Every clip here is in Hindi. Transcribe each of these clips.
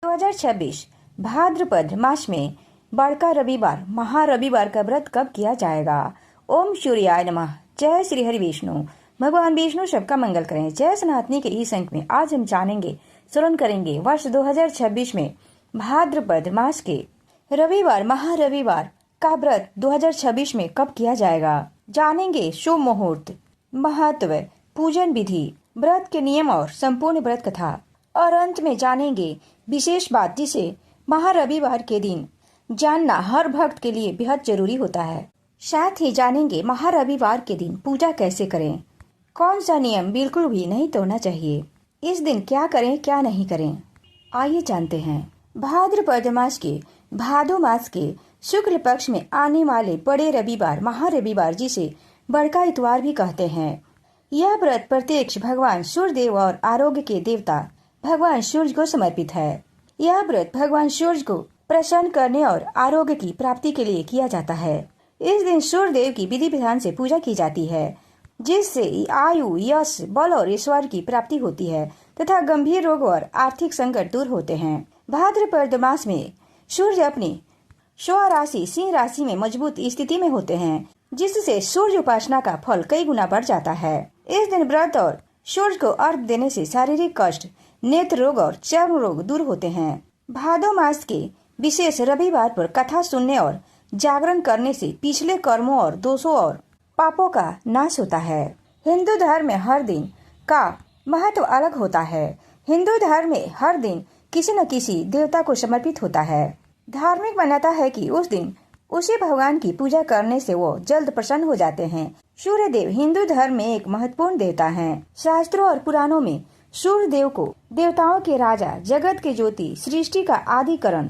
2026 भाद्रपद मास में बड़का रविवार महारविवार का व्रत कब किया जाएगा। ओम सूर्याय नमः। जय श्री हरि विष्णु। भगवान विष्णु सबका मंगल करें। जय सनातनी के इस अंक में आज हम जानेंगे श्रवण करेंगे वर्ष 2026 में भाद्रपद मास के रविवार महारविवार का व्रत 2026 में कब किया जाएगा। जानेंगे शुभ मुहूर्त, महत्व, पूजन विधि, व्रत के नियम और संपूर्ण व्रत कथा, और अंत में जानेंगे विशेष बात जिसे महारविवार के दिन जानना हर भक्त के लिए बेहद जरूरी होता है। साथ ही जानेंगे महारविवार के दिन पूजा कैसे करें, कौन सा नियम बिल्कुल भी नहीं तोड़ना चाहिए, इस दिन क्या करें क्या नहीं करें। आइए जानते हैं। भाद्रपद मास के भादो मास के शुक्ल पक्ष में आने वाले बड़े रविवार महारविवार जिसे बड़का इतवार भी कहते हैं, यह व्रत प्रत्यक्ष भगवान सूर्यदेव और आरोग्य के देवता भगवान सूर्य को समर्पित है। यह व्रत भगवान सूर्य को प्रसन्न करने और आरोग्य की प्राप्ति के लिए किया जाता है। इस दिन सूर्य देव की विधि विधान से पूजा की जाती है, जिससे आयु, यश, बल और ईश्वर की प्राप्ति होती है तथा गंभीर रोग और आर्थिक संकट दूर होते हैं। भाद्रपद मास में सूर्य अपनी स्व राशि सिंह राशि में मजबूत स्थिति में होते हैं, जिससे सूर्य उपासना का फल कई गुना बढ़ जाता है। इस दिन व्रत और सूर्य को अर्घ देने से शारीरिक कष्ट, नेत्र रोग और चर्म रोग दूर होते हैं। भादो मास के विशेष रविवार पर कथा सुनने और जागरण करने से पिछले कर्मों और दोषों और पापों का नाश होता है। हिंदू धर्म में हर दिन का महत्व अलग होता है। हिंदू धर्म में हर दिन किसी न किसी देवता को समर्पित होता है। धार्मिक मान्यता है कि उस दिन उसी भगवान की पूजा करने से वो जल्द प्रसन्न हो जाते हैं। सूर्य देव हिंदू धर्म में एक महत्वपूर्ण देवता हैं। शास्त्रों और पुराणों में सूर्य देव को देवताओं के राजा, जगत के ज्योति, सृष्टि का आदिकरण,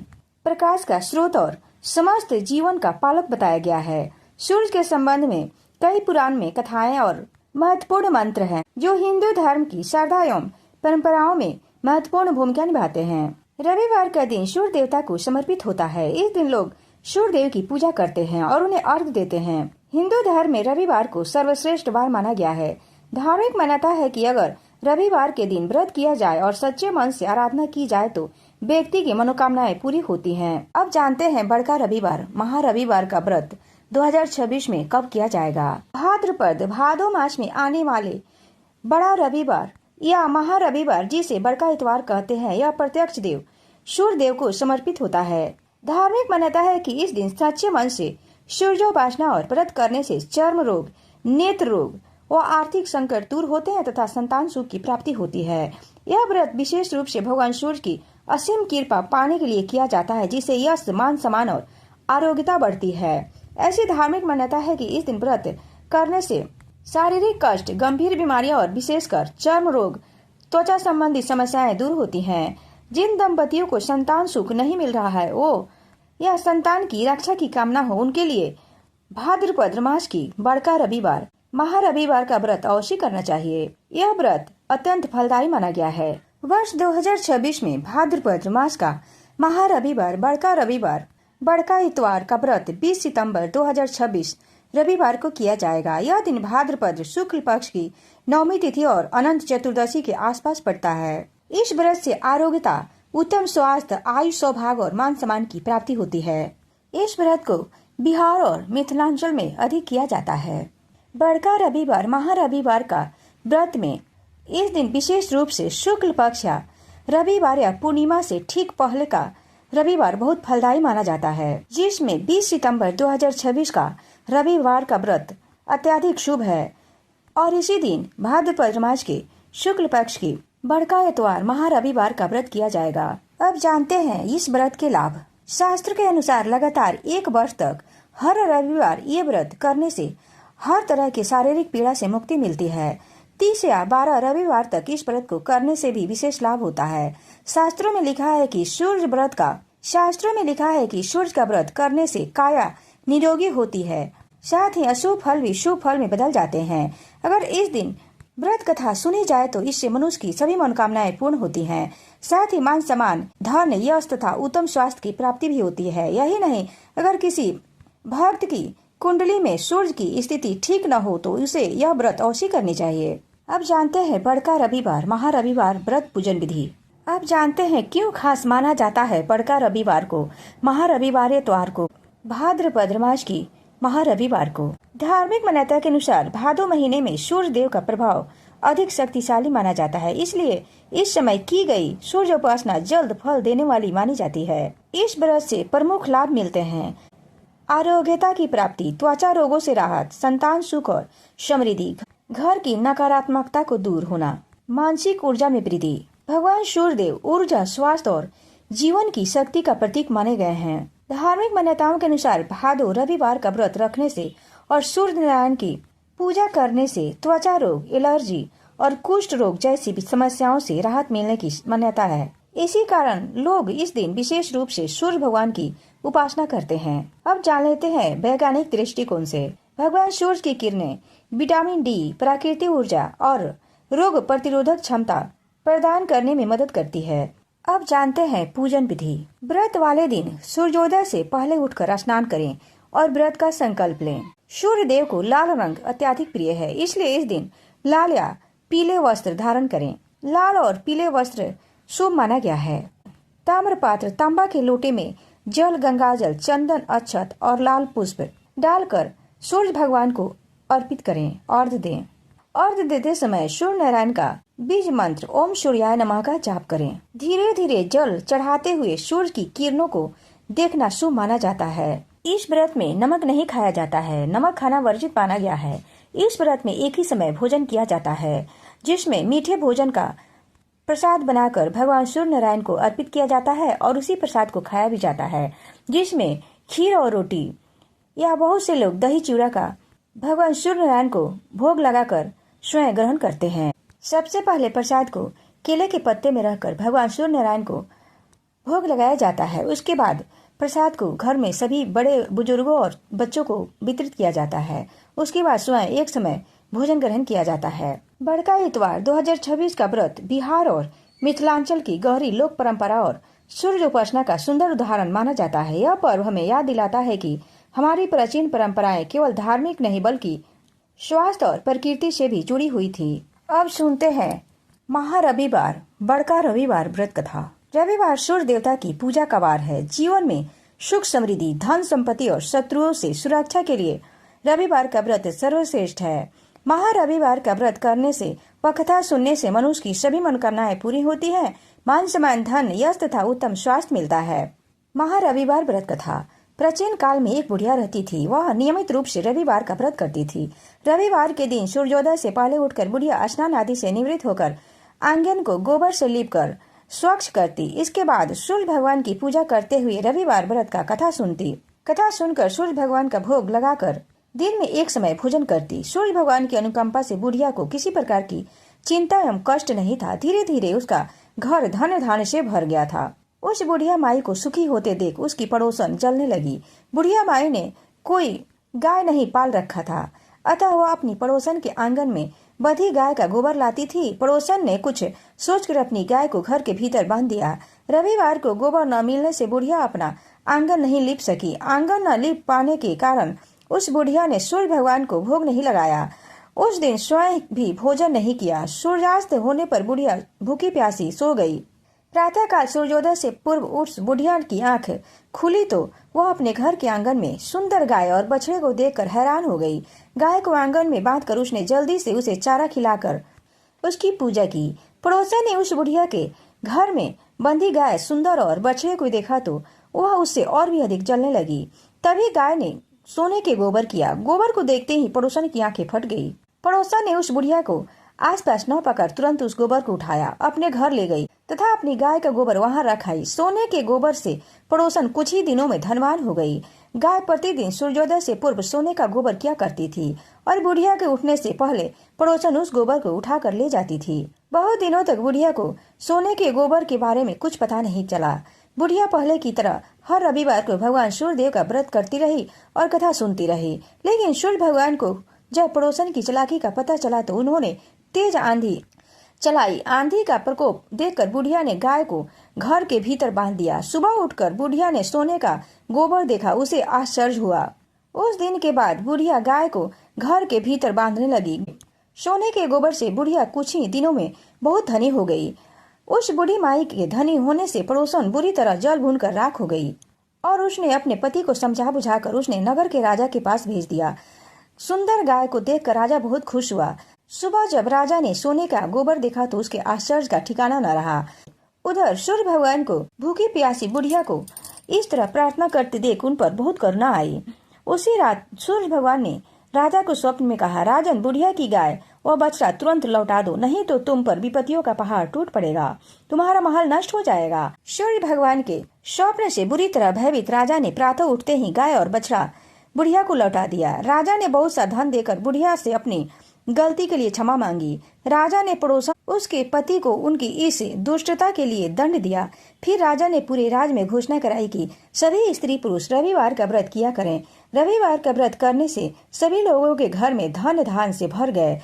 प्रकाश का स्रोत और समस्त जीवन का पालक बताया गया है। सूर्य के संबंध में कई पुराण में कथाएं और महत्वपूर्ण मंत्र हैं, जो हिंदू धर्म की श्रद्धा एवं परंपराओं में महत्वपूर्ण भूमिका निभाते हैं। रविवार का दिन सूर्य देवता को समर्पित होता है। इस दिन लोग सूर्य देव की पूजा करते हैं और उन्हें अर्घ देते हैं। हिंदू धर्म में रविवार को सर्वश्रेष्ठ वार माना गया है। धार्मिक मान्यता है कि अगर रविवार के दिन व्रत किया जाए और सच्चे मन से आराधना की जाए तो व्यक्ति की मनोकामनाएं पूरी होती हैं। अब जानते हैं बड़का रविवार महारविवार का व्रत 2026 में कब किया जाएगा। भाद्रपद भादो मास में आने वाले बड़ा रविवार या महारविवार जिसे बड़का इतवार कहते हैं, यह प्रत्यक्ष देव सूर्य देव को समर्पित होता है। धार्मिक मान्यता है कि इस दिन सच्चे मन से सूर्योपासना और व्रत करने से चर्म रोग, नेत्र रोग व आर्थिक संकट दूर होते हैं तथा संतान सुख की प्राप्ति होती है। यह व्रत विशेष रूप से भगवान सूर्य की असीम कृपा पाने के लिए किया जाता है, जिससे यश, मान सम्मान और आरोग्यता बढ़ती है। ऐसी धार्मिक मान्यता है कि इस दिन व्रत करने से शारीरिक कष्ट, गंभीर बीमारियां और विशेषकर चर्म रोग, त्वचा संबंधी समस्याएं दूर होती हैं। जिन दंपतियों को संतान सुख नहीं मिल रहा है, वो या संतान की रक्षा की कामना हो, उनके लिए भाद्रपद मास की बड़का रविवार महारविवार का व्रत अवश्य करना चाहिए। यह व्रत अत्यंत फलदायी माना गया है। वर्ष 2026 में भाद्रपद मास का महारविवार बड़का रविवार बड़का इतवार का व्रत 20 सितंबर 2026 रविवार को किया जाएगा। यह दिन भाद्रपद शुक्ल पक्ष की नवमी तिथि और अनंत चतुर्दशी के आसपास पड़ता है। इस व्रत से आरोग्यता, उत्तम स्वास्थ्य, आयु, सौभाग्य और मान सम्मान की प्राप्ति होती है। इस व्रत को बिहार और मिथिलांचल में अधिक किया जाता है। बड़का रविवार महारविवार का व्रत में इस दिन विशेष रूप से शुक्ल पक्ष या रविवार या पूर्णिमा से ठीक पहले का रविवार बहुत फलदायी माना जाता है, जिसमें 20 सितंबर 2026 का रविवार का व्रत अत्यधिक शुभ है। और इसी दिन भाद्रपद मास के शुक्ल पक्ष की बड़का इतवार महारविवार का व्रत किया जाएगा। अब जानते हैं इस व्रत के लाभ। शास्त्र के अनुसार लगातार 1 वर्ष तक हर रविवार ये व्रत करने से हर तरह की शारीरिक पीड़ा से मुक्ति मिलती है। 30 या 12 रविवार तक इस व्रत को करने से भी विशेष लाभ होता है। शास्त्रों में लिखा है कि सूर्य का व्रत करने से काया निरोगी होती है, साथ ही अशुभ फल भी शुभ फल में बदल जाते हैं। अगर इस दिन व्रत कथा सुनी जाए तो इससे मनुष्य की सभी मनोकामनाएं पूर्ण होती हैं। साथ ही मान सम्मान, धन, यश तथा उत्तम स्वास्थ्य की प्राप्ति भी होती है। यही नहीं, अगर किसी भक्त की कुंडली में सूर्य की स्थिति ठीक न हो तो उसे यह व्रत अवश्य करनी चाहिए। अब जानते हैं बड़का रविवार महारविवार व्रत पूजन विधि। अब जानते हैं क्यों खास माना जाता है बड़का रविवार को, महारविवार इतवार को, भाद्रपद मास की महारविवार को। धार्मिक मान्यता के अनुसार भादो महीने में सूर्य देव का प्रभाव अधिक शक्तिशाली माना जाता है, इसलिए इस समय की गई सूर्य उपासना जल्द फल देने वाली मानी जाती है। इस व्रत से प्रमुख लाभ मिलते हैं: आरोग्यता की प्राप्ति, त्वचा रोगों से राहत, संतान सुख और समृद्धि, घर की नकारात्मकता को दूर होना, मानसिक ऊर्जा में वृद्धि। भगवान सूर्यदेव ऊर्जा, स्वास्थ्य और जीवन की शक्ति का प्रतीक माने गए हैं। धार्मिक मान्यताओं के अनुसार भादो रविवार का व्रत रखने से और सूर्य नारायण की पूजा करने से त्वचा रोग, एलर्जी और कुष्ठ रोग जैसी समस्याओं से राहत मिलने की मान्यता है। इसी कारण लोग इस दिन विशेष रूप से सूर्य भगवान की उपासना करते हैं। अब जान लेते हैं वैज्ञानिक दृष्टिकोण से। भगवान सूर्य की किरणें विटामिन डी, प्राकृतिक ऊर्जा और रोग प्रतिरोधक क्षमता प्रदान करने में मदद करती है। अब जानते हैं पूजन विधि। व्रत वाले दिन सूर्योदय से पहले उठकर स्नान करें और व्रत का संकल्प लें। सूर्य देव को लाल रंग अत्यधिक प्रिय है, इसलिए इस दिन लाल या पीले वस्त्र धारण करें। लाल और पीले वस्त्र शुभ माना गया है। ताम्र पात्र, तांबा के लोटे में जल, गंगाजल, चंदन, अक्षत और लाल पुष्प डालकर सूर्य भगवान को अर्पित करें। अर्घ्य दें। अर्घ्य देते समय सूर्य नारायण का बीज मंत्र ओम सूर्याय नमः का जाप करें। धीरे धीरे जल चढ़ाते हुए सूर्य की किरणों को देखना शुभ माना जाता है। इस व्रत में नमक नहीं खाया जाता है। नमक खाना वर्जित माना गया है। इस व्रत में एक ही समय भोजन किया जाता है, जिसमें मीठे भोजन का प्रसाद बनाकर भगवान सूर्य नारायण को अर्पित किया जाता है और उसी प्रसाद को खाया भी जाता है, जिसमें खीर और रोटी या बहुत से लोग दही चूड़ा का भगवान सूर्य नारायण को भोग लगाकर स्वयं ग्रहण करते हैं। सबसे पहले प्रसाद को केले के पत्ते में रखकर भगवान सूर्य नारायण को भोग लगाया जाता है। उसके बाद प्रसाद को घर में सभी बड़े बुजुर्गों और बच्चों को वितरित किया जाता है। उसके बाद स्वयं एक समय भोजन ग्रहण किया जाता है। बड़का इतवार 2026 का व्रत बिहार और मिथिलांचल की गहरी लोक परंपरा और सूर्य उपासना का सुंदर उदाहरण माना जाता है। यह पर्व हमें याद दिलाता है कि हमारी प्राचीन परंपराएं केवल धार्मिक नहीं बल्कि स्वास्थ्य और प्रकृति से भी जुड़ी हुई थी। अब सुनते हैं महारविवार, बड़का रविवार व्रत कथा। रविवार सूर्य देवता की पूजा का वार है। जीवन में सुख, समृद्धि, धन संपत्ति और शत्रुओं से सुरक्षा के लिए रविवार का व्रत सर्वश्रेष्ठ है। महारविवार का व्रत करने से व कथा सुनने से मनुष्य की सभी मनोकामनाएं पूरी होती है। मान सम्मान, धन, यश तथा उत्तम स्वास्थ्य मिलता है। महारविवार व्रत कथा। प्राचीन काल में एक बुढ़िया रहती थी। वह नियमित रूप से रविवार का व्रत करती थी। रविवार के दिन सूर्योदय से पहले उठकर बुढ़िया स्नान आदि से निवृत्त होकर आंगन को गोबर से लीपकर स्वच्छ करती। इसके बाद सूर्य भगवान की पूजा करते हुए रविवार व्रत का कथा सुनती। कथा सुनकर सूर्य भगवान का भोग लगाकर दिन में एक समय भोजन करती। सूर्य भगवान की अनुकंपा से बुढ़िया को किसी प्रकार की चिंता एवं कष्ट नहीं था। धीरे धीरे उसका घर धन धान्य से भर गया था। उस बुढ़िया माई को सुखी होते देख उसकी पड़ोसन जलने लगी। बुढ़िया माई ने कोई गाय नहीं पाल रखा था, अतः वह अपनी पड़ोसन के आंगन में बंधी गाय का गोबर लाती थी। पड़ोसन ने कुछ सोचकर अपनी गाय को घर के भीतर बांध दिया। रविवार को गोबर न मिलने से बुढ़िया अपना आंगन नहीं लीप सकी। आंगन न लीप पाने के कारण उस बुढ़िया ने सूर्य भगवान को भोग नहीं लगाया। उस दिन स्वयं भी भोजन नहीं किया। सूर्यास्त होने पर बुढ़िया भूखी प्यासी सो गई। प्रातः काल सूर्योदय से पूर्व उस बुढ़िया की आंख खुली तो वह अपने घर के आंगन में सुंदर गाय और बछड़े को देखकर हैरान हो गई। गाय को आंगन में बांधकर उसने जल्दी से उसे चारा खिलाकर उसकी पूजा की। पड़ोसन ने उस बुढ़िया के घर में बंधी गाय सुंदर और बछड़े को देखा तो वह उससे और भी अधिक जलने लगी। तभी गाय ने सोने के गोबर किया। गोबर को देखते ही पड़ोसन की आंखें फट गई। पड़ोसन ने उस बुढ़िया को आसपास न पाकर तुरंत उस गोबर को उठाया, अपने घर ले गई तथा अपनी गाय का गोबर वहां रखाई। सोने के गोबर से पड़ोसन कुछ ही दिनों में धनवान हो गई। गाय प्रतिदिन सूर्योदय से पूर्व सोने का गोबर किया करती थी और बुढ़िया के उठने से पहले पड़ोसन उस गोबर को उठा कर ले जाती थी। बहुत दिनों तक बुढ़िया को सोने के गोबर के बारे में कुछ पता नहीं चला। बुढ़िया पहले की तरह हर रविवार को भगवान सूर्य देव का व्रत करती रही और कथा सुनती रही। लेकिन सूर्य भगवान को जब पड़ोसन की चालाकी का पता चला तो उन्होंने तेज आंधी चलाई। आंधी का प्रकोप देखकर बुढ़िया ने गाय को घर के भीतर बांध दिया। सुबह उठकर बुढ़िया ने सोने का गोबर देखा। उसे आश्चर्य हुआ। उस दिन के बाद बुढ़िया गाय को घर के भीतर बांधने लगी। सोने के गोबर से बुढ़िया कुछ ही दिनों में बहुत धनी हो गई। उस बूढ़ी माई के धनी होने से पड़ोसन बुरी तरह जल भून कर राख हो गई और उसने अपने पति को समझा बुझाकर उसने नगर के राजा के पास भेज दिया। सुंदर गाय को देखकर राजा बहुत खुश हुआ। सुबह जब राजा ने सोने का गोबर देखा तो उसके आश्चर्य का ठिकाना न रहा। उधर सूर्य भगवान को भूखी प्यासी बुढ़िया को इस तरह प्रार्थना करते देख उन पर बहुत करुणा आई। उसी रात सूर्य भगवान ने राजा को स्वप्न में कहा, राजन, बुढ़िया की गाय और बछड़ा तुरंत लौटा दो, नहीं तो तुम पर विपत्तियों का पहाड़ टूट पड़ेगा, तुम्हारा महल नष्ट हो जाएगा। सूर्य भगवान के स्वप्न से बुरी तरह भयभीत राजा ने प्रातः उठते ही गाय और बछड़ा बुढ़िया को लौटा दिया। राजा ने बहुत सा धन देकर बुढ़िया से अपनी गलती के लिए क्षमा मांगी। राजा ने पड़ोसा उसके पति को उनकी इस दुष्टता के लिए दंड दिया। फिर राजा ने पूरे राज में घोषणा कराई कि सभी स्त्री पुरुष रविवार का व्रत किया करें। रविवार का व्रत करने से सभी लोगों के घर में धन धान से भर गए।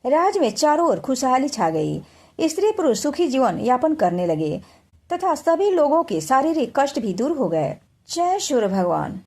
राज में चारों ओर खुशहाली छा गई। स्त्री पुरुष सुखी जीवन यापन करने लगे तथा सभी लोगों के शारीरिक कष्ट भी दूर हो गए। जय सूर्य भगवान।